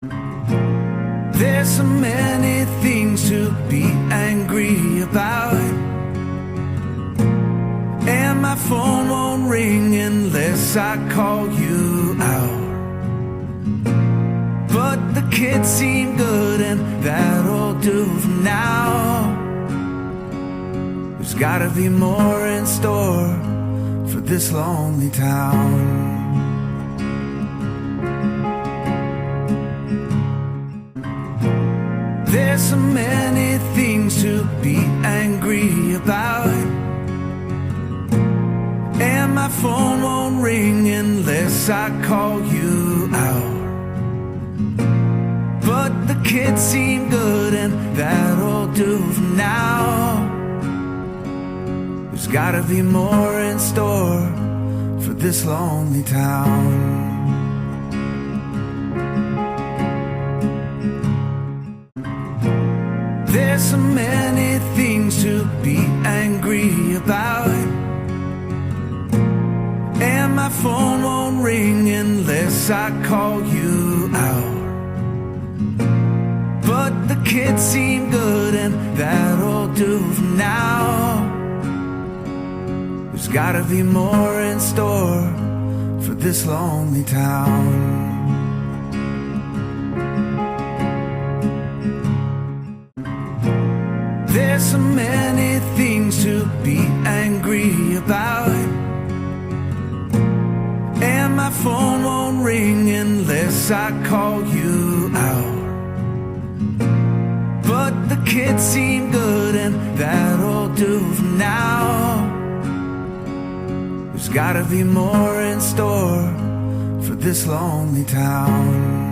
There's so many things to be angry about, and my phone won't ring unless I call you out. But the kids seem good and that'll do for now. There's gotta be more in store for this lonely town. There's so many things to be angry about, and my phone won't ring unless I call you out. But the kids seem good and that'll do for now. There's gotta be more in store for this lonely town. There's so many things to be angry about, and my phone won't ring unless I call you out. But the kids seem good and that'll do for now. There's gotta be more in store for this lonely town. There's so many things to be angry about, and my phone won't ring unless I call you out. But the kids seem good and that'll do for now. There's gotta be more in store for this lonely town.